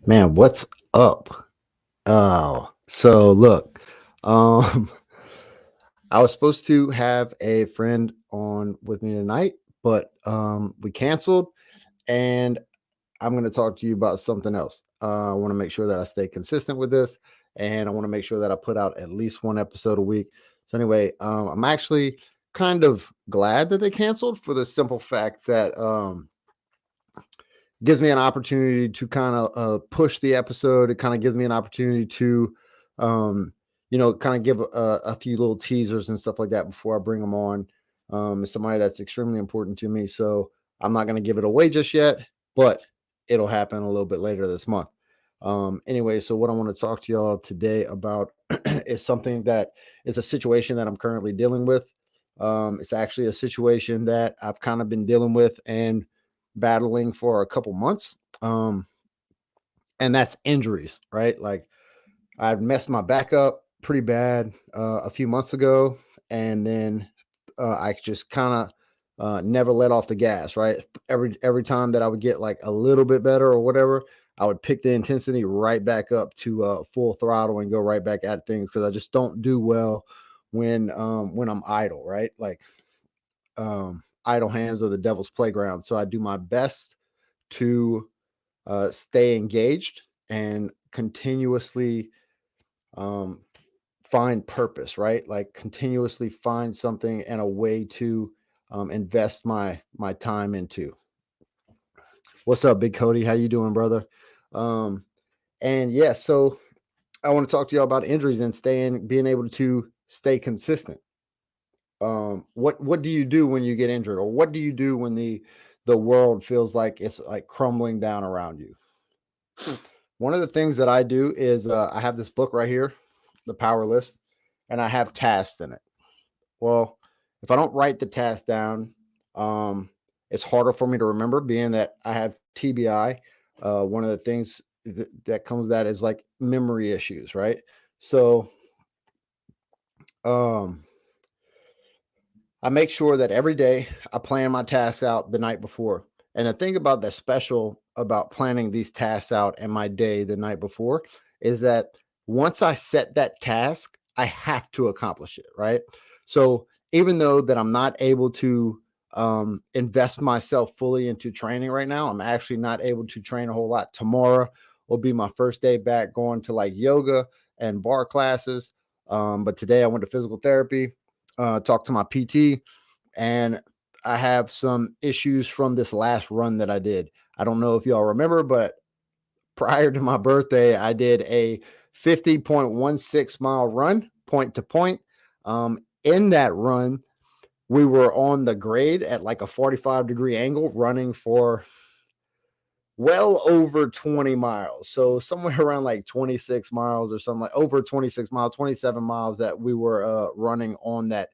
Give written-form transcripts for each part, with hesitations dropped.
Man, what's up? Oh, so look, um, I was supposed to have a friend on with me tonight, but we canceled, and I'm going to talk to you about something else. I want to make sure that I stay consistent with this, and I want to make sure that I put out at least one episode a week. So anyway, I'm actually kind of glad that they canceled for the simple fact that gives me an opportunity to kind of push the episode. It kind of gives me an opportunity to, um, kind of give a few little teasers and stuff like that before I bring them on. It's somebody that's extremely important to me. So I'm not going to give it away just yet, but it'll happen a little bit later this month. Anyway, so what I want to talk to y'all today about is something that is a situation that I'm currently dealing with. It's actually a situation that I've kind of been dealing with and battling for a couple months. Um, and that's injuries, right? Like I've messed my back up pretty bad a few months ago, and then I just kind of never let off the gas, right? Every time that I would get like a little bit better or whatever, I would pick the intensity right back up to full throttle and go right back at things because I just don't do well when I'm idle, right? Like idle hands are the devil's playground. So I do my best to stay engaged and continuously um, find purpose, right? Like continuously find something and a way to invest my time into. What's up, Big Cody? How you doing, brother? Um, and yeah, so I want to talk to y'all about injuries and being able to stay consistent. What do you do when you get injured, or what do you do when the world feels like it's like crumbling down around you? One of the things that I do is I have this book right here, the Power List, and I have tasks in it. Well, if I don't write the task down, um, it's harder for me to remember, being that I have TBI. One of the things that comes with that is like memory issues, right? So um, I make sure that every day I plan my tasks out the night before. And the thing about the special about planning these tasks out and my day the night before is that once I set that task, I have to accomplish it, right? So even though that I'm not able to invest myself fully into training right now, I'm actually not able to train a whole lot. Tomorrow will be my first day back going to like yoga and bar classes. But today I went to physical therapy, talked to my PT, and I have some issues from this last run that I did. I don't know if y'all remember, but prior to my birthday, I did a 50.16 mile run, point to point. In that run, we were on the grade at like a 45-degree angle, running for well over 20 miles. So somewhere around like 26 miles or something, like over 26 miles, 27 miles that we were running on that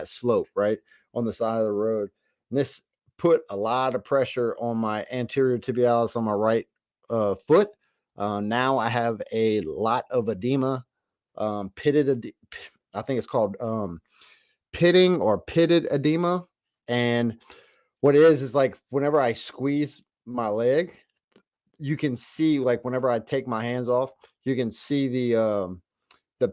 slope, right? On the side of the road. And this put a lot of pressure on my anterior tibialis on my right foot. Now I have a lot of edema, I think it's called pitting or pitted edema. And what it is like whenever I squeeze my leg, you can see like whenever I take my hands off, you can see the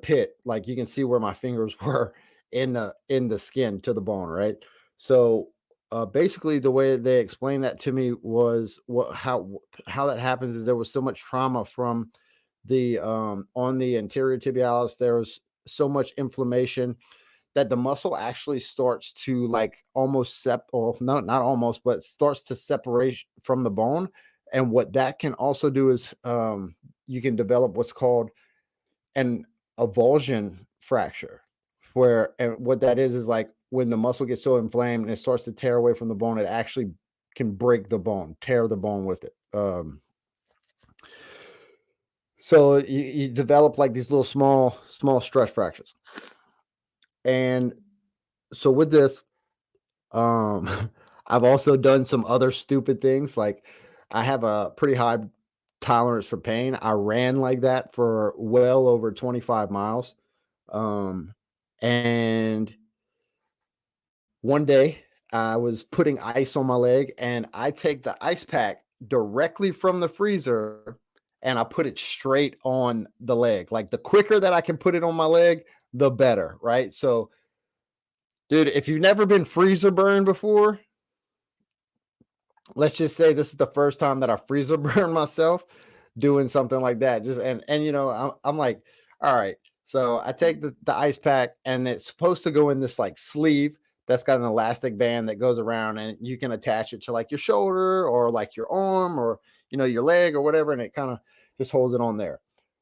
pit, like you can see where my fingers were in the skin to the bone, right? So basically the way they explained that to me was how that happens is there was so much trauma from the on the anterior tibialis. There was so much inflammation that the muscle actually starts to like almost or no, not almost, but starts to separate from the bone. And what that can also do is you can develop what's called an avulsion fracture, where and what that is like when the muscle gets so inflamed and it starts to tear away from the bone, it actually can break the bone, tear the bone with it. So you develop like these little small stress fractures. And so with this, I've also done some other stupid things. Like I have a pretty high tolerance for pain. I ran like that for well over 25 miles. Um, and one day I was putting ice on my leg and I take the ice pack directly from the freezer and I put it straight on the leg. Like the quicker that I can put it on my leg, the better, right? So, dude, if you've never been freezer burned before, let's just say this is the first time that I freezer burned myself doing something like that. Just and I'm like, all right. So I take the ice pack and it's supposed to go in this like sleeve that's got an elastic band that goes around and you can attach it to like your shoulder or like your arm or your leg or whatever, and it kind of just holds it on there.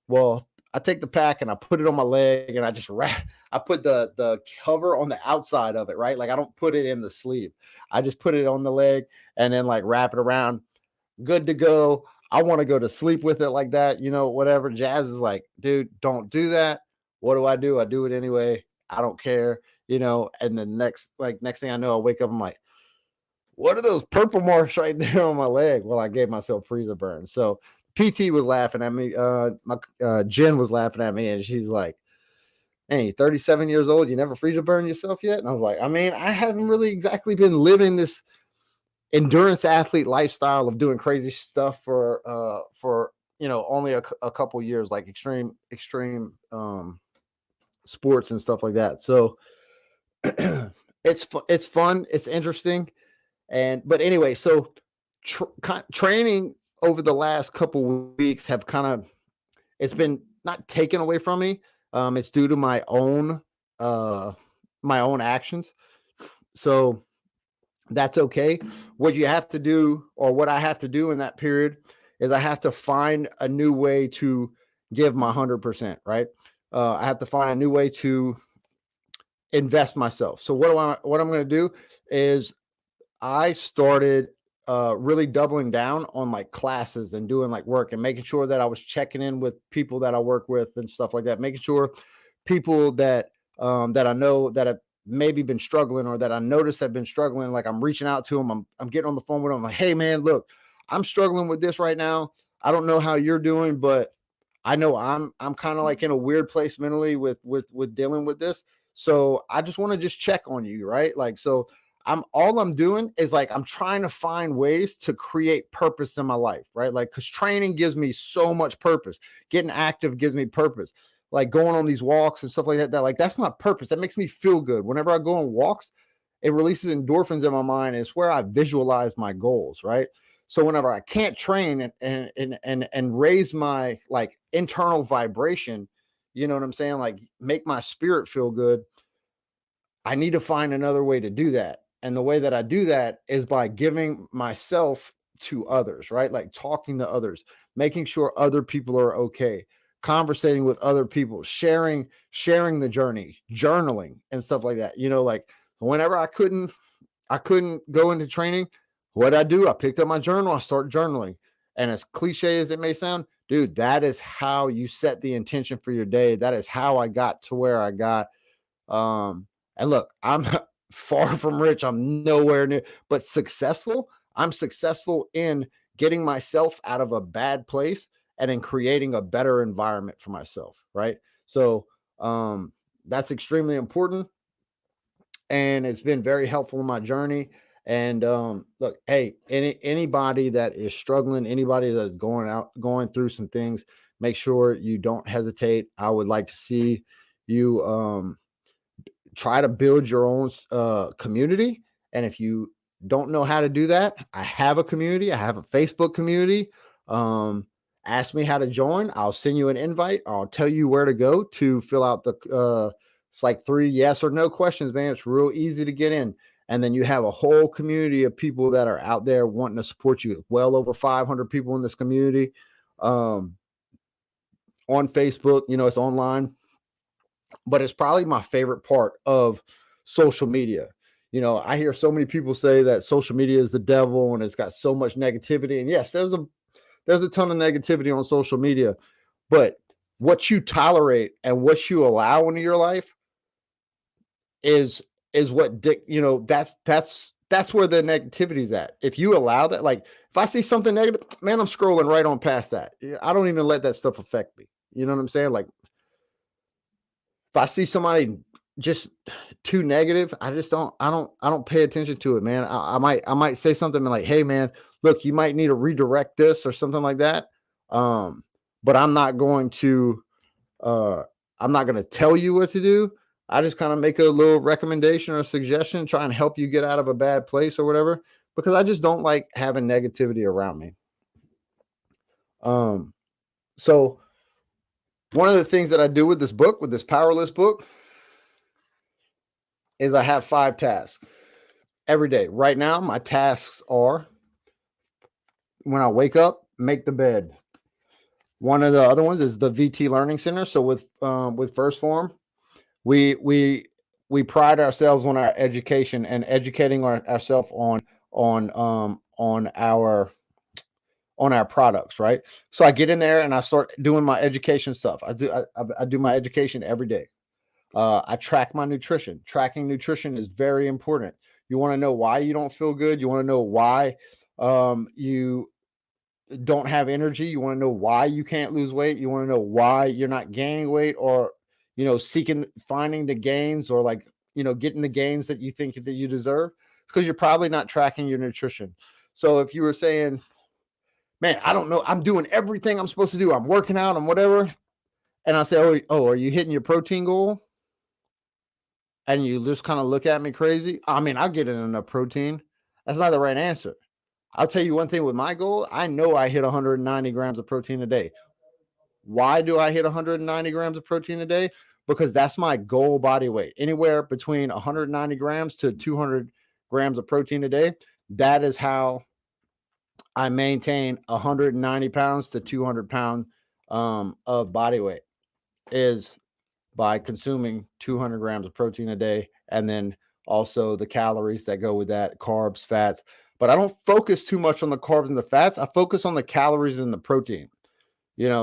Well, I take the pack and I put it on my leg and I just wrap. I put the cover on the outside of it, right? Like I don't put it in the sleeve. I just put it on the leg and then like wrap it around. Good to go. I want to go to sleep with it like that, whatever. Jazz is like, dude, don't do that. What do? I do it anyway. I don't care, And the next thing I know, I wake up, I'm like, what are those purple marks right there on my leg? Well, I gave myself freezer burn. So PT was laughing at me. My Jen was laughing at me, and she's like, hey, you're 37 years old. You never freezer burn yourself yet? And I was like, I mean, I haven't really exactly been living this endurance athlete lifestyle of doing crazy stuff for only a couple years, like extreme sports and stuff like that. So it's fun, it's interesting. But anyway, so training over the last couple weeks have it's been not taken away from me. It's due to my own actions. So that's okay. What you have to do, or what I have to do in that period, is I have to find a new way to give my 100%, right? I have to find a new way to invest myself. So what I'm going to do is I started really doubling down on like classes and doing like work and making sure that I was checking in with people that I work with and stuff like that, making sure people that I know that have maybe been struggling or that I noticed have been struggling, like I'm reaching out to them. I'm getting on the phone with them. I'm like, hey man, look, I'm struggling with this right now. I don't know how you're doing, but I know I'm kind of like in a weird place mentally with dealing with this. So I just want to just check on you, right? Like, so I'm doing is like I'm trying to find ways to create purpose in my life, right? Like, because training gives me so much purpose. Getting active gives me purpose. Like going on these walks and stuff like that. Like that's my purpose. That makes me feel good. Whenever I go on walks, it releases endorphins in my mind. And it's where I visualize my goals, right? So whenever I can't train and raise my like internal vibration, you know what I'm saying? Like make my spirit feel good. I need to find another way to do that. And the way that I do that is by giving myself to others, right? Like talking to others, making sure other people are okay, conversating with other people, sharing the journey, journaling and stuff like that. Like whenever I couldn't go into training, what I do, I picked up my journal, I start journaling. And as cliche as it may sound, dude, that is how you set the intention for your day. That is how I got to where I got. And look, I'm far from rich. I'm nowhere near, but successful. I'm successful in getting myself out of a bad place and in creating a better environment for myself. Right. So, that's extremely important. And it's been very helpful in my journey. And look, hey, anybody that is struggling, anybody that's going through some things, make sure you don't hesitate. I would like to see you try to build your own community. And if you don't know how to do that, I have a community. I have a Facebook community. Um, Ask me how to join. I'll send you an invite. I'll tell you where to go to fill out it's like 3 yes or no questions, man. It's real easy to get in. And then you have a whole community of people that are out there wanting to support you. Well over 500 people in this community on Facebook. It's online, but it's probably my favorite part of social media. I hear so many people say that social media is the devil and it's got so much negativity. And yes, there's a ton of negativity on social media, but what you tolerate and what you allow into your life is what that's where the negativity is at. If you allow that, like if I see something negative, man, I'm scrolling right on past that. I don't even let that stuff affect me. You know what I'm saying? Like if I see somebody just too negative, I don't pay attention to it, man. I might say something like, hey man, look, you might need to redirect this or something like that. but I'm not going to tell you what to do. I just kind of make a little recommendation or suggestion, try and help you get out of a bad place or whatever, because I just don't like having negativity around me. So one of the things that I do with this book, with this powerless book, is I have 5 tasks every day. Right now, my tasks are, when I wake up, make the bed. One of the other ones is the VT Learning Center. So with First Form, we pride ourselves on our education and educating ourselves on our products, right? So I get in there and I start doing my education stuff. I do my education every day. I track my nutrition. Tracking nutrition is very important. You want to know why you don't feel good. You want to know why you don't have energy. You want to know why you can't lose weight. You want to know why you're not gaining weight, or finding the gains, or getting the gains that you think that you deserve, because you're probably not tracking your nutrition. So if you were saying, man, I don't know, I'm doing everything I'm supposed to do, I'm working out and whatever, and I say, oh, are you hitting your protein goal? And you just kind of look at me crazy. I mean, I'll get in enough protein. That's not the right answer. I'll tell you one thing with my goal. I know I hit 190 grams of protein a day. Why do I hit 190 grams of protein a day? Because that's my goal body weight. Anywhere between 190 grams to 200 grams of protein a day. That is how I maintain 190 pounds to 200 pounds of body weight, is by consuming 200 grams of protein a day, and then also the calories that go with that, carbs, fats. But I don't focus too much on the carbs and the fats. I focus on the calories and the protein.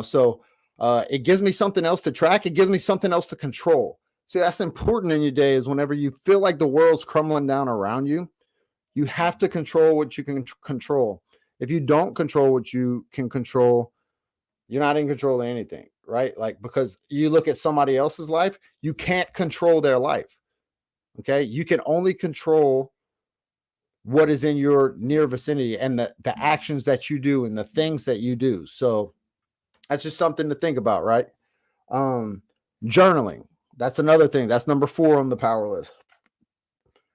So it gives me something else to track. It gives me something else to control. See, that's important in your day, is whenever you feel like the world's crumbling down around you, you have to control what you can control. If you don't control what you can control, you're not in control of anything, right? Like, because you look at somebody else's life, you can't control their life. Okay. You can only control what is in your near vicinity, and the actions that you do and the things that you do. So that's just something to think about, right? Journaling. That's another thing. That's number 4 on the power list.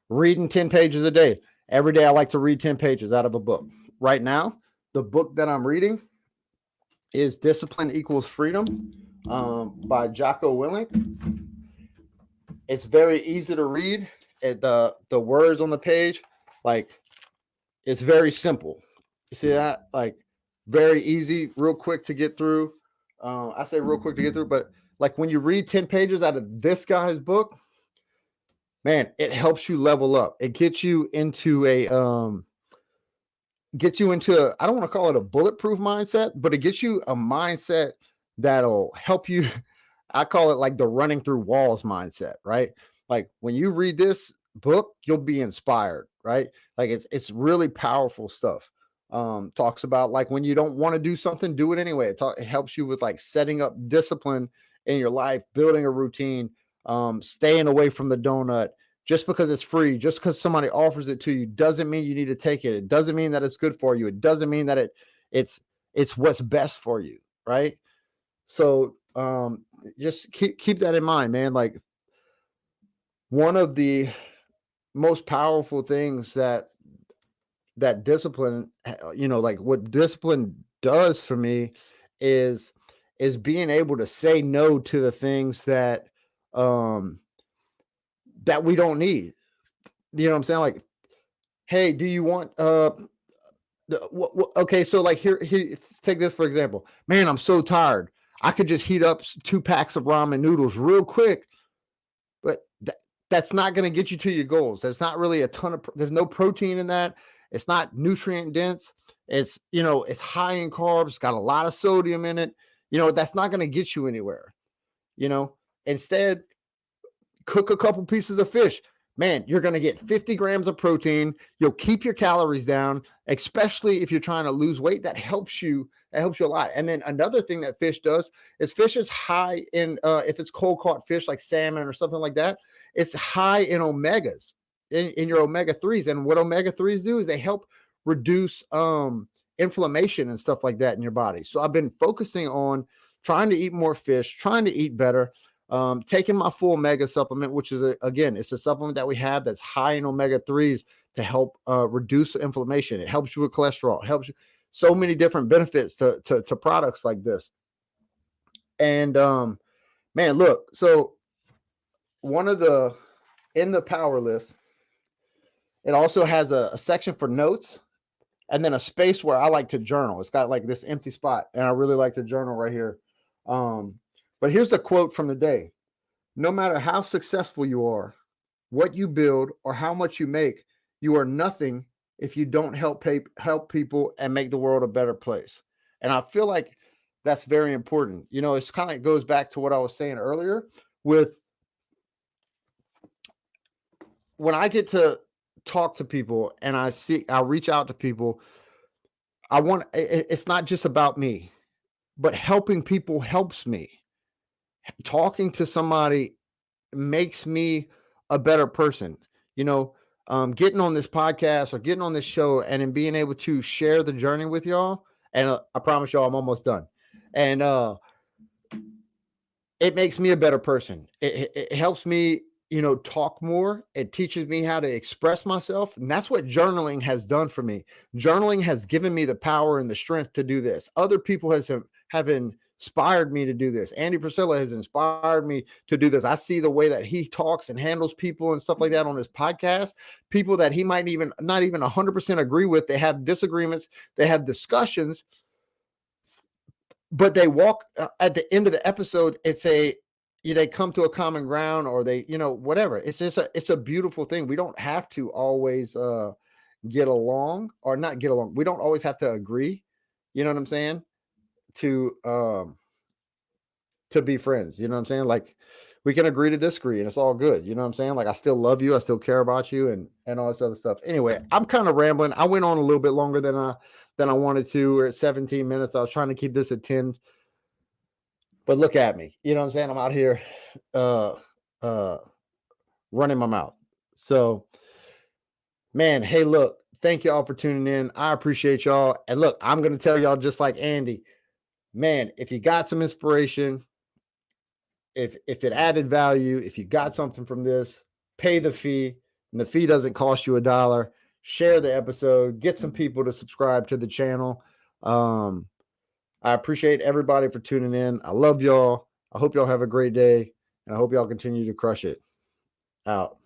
Reading 10 pages a day. Every day I like to read 10 pages out of a book. Right now, the book that I'm reading is Discipline Equals Freedom by Jocko Willink. It's very easy to read. The words on the page, like, it's very simple. You see that? Like, very easy, real quick to get through. I say real quick to get through, but like when you read 10 pages out of this guy's book, man, it helps you level up. It gets you into I don't want to call it a bulletproof mindset, but it gets you a mindset that'll help you. I call it like the running through walls mindset, right? Like when you read this book, you'll be inspired, right? Like it's really powerful stuff. Talks about like when you don't want to do something, do it anyway. It helps you with like setting up discipline in your life, building a routine, staying away from the donut. Just because it's free, just because somebody offers it to you, doesn't mean you need to take it. It doesn't mean that it's good for you. It doesn't mean that it's what's best for you, right? So just keep that in mind, man. Like one of the most powerful things that discipline, like what discipline does for me is being able to say no to the things that that we don't need. You know what I'm saying? Like, hey, do you want okay, so like here, take this for example. Man, I'm so tired. I could just heat up 2 packs of ramen noodles real quick, but that's not going to get you to your goals. There's not really a ton of, there's no protein in that. It's not nutrient dense. It's, it's high in carbs. It's got a lot of sodium in it. That's not going to get you anywhere. Instead, cook a couple pieces of fish. Man, you're going to get 50 grams of protein. You'll keep your calories down, especially if you're trying to lose weight. That helps you. That helps you a lot. And then another thing that fish does is fish is high in, if it's cold caught fish like salmon or something like that, it's high in omegas, in your omega 3s. And what omega 3s do is they help reduce inflammation and stuff like that in your body. So I've been focusing on trying to eat more fish, trying to eat better, taking my full omega supplement, which is again, it's a supplement that we have that's high in omega-3s to help reduce inflammation. It helps you with cholesterol. It helps you so many different benefits to products like this. And man, look, so one of the in the power list, it also has a section for notes and then a space where I like to journal. It's got like this empty spot, and I really like to journal right here. But here's the quote from the day. No matter how successful you are, what you build, or how much you make, you are nothing if you don't help people and make the world a better place. And I feel like that's very important. You know, it's kind of goes back to what I was saying earlier with when I get to talk to people and I reach out to people, it's not just about me, but helping people helps me. Talking to somebody makes me a better person. You know, getting on this podcast or getting on this show and then being able to share the journey with y'all. And I promise y'all, I'm almost done. And it makes me a better person. It helps me, you know, talk more. It teaches me how to express myself. And that's what journaling has done for me. Journaling has given me the power and the strength to do this. Other people have inspired me to do this. Andy Frisella has inspired me to do this. I see the way that he talks and handles people and stuff like that on his podcast. People that he might even not even 100% agree with. They have disagreements. They have discussions, but they walk at the end of the episode. They come to a common ground, or they, you know, whatever. It's a beautiful thing. We don't have to always get along or not get along. We don't always have to agree. You know what I'm saying? To be friends. You know what I'm saying? Like we can agree to disagree and it's all good. You know what I'm saying? Like I still love you. I still care about you and all this other stuff. Anyway, I'm kind of rambling. I went on a little bit longer than I wanted to. We're at 17 minutes. I was trying to keep this at 10. But look at me. You know what I'm saying? I'm out here uh running my mouth. So man, hey, look, thank y'all for tuning in. I appreciate y'all. And look, I'm gonna tell y'all just like Andy, man, if you got some inspiration, if it added value, if you got something from this, pay the fee. And the fee doesn't cost you $1. Share the episode, get some people to subscribe to the channel. I appreciate everybody for tuning in. I love y'all. I hope y'all have a great day, and I hope y'all continue to crush it. Out.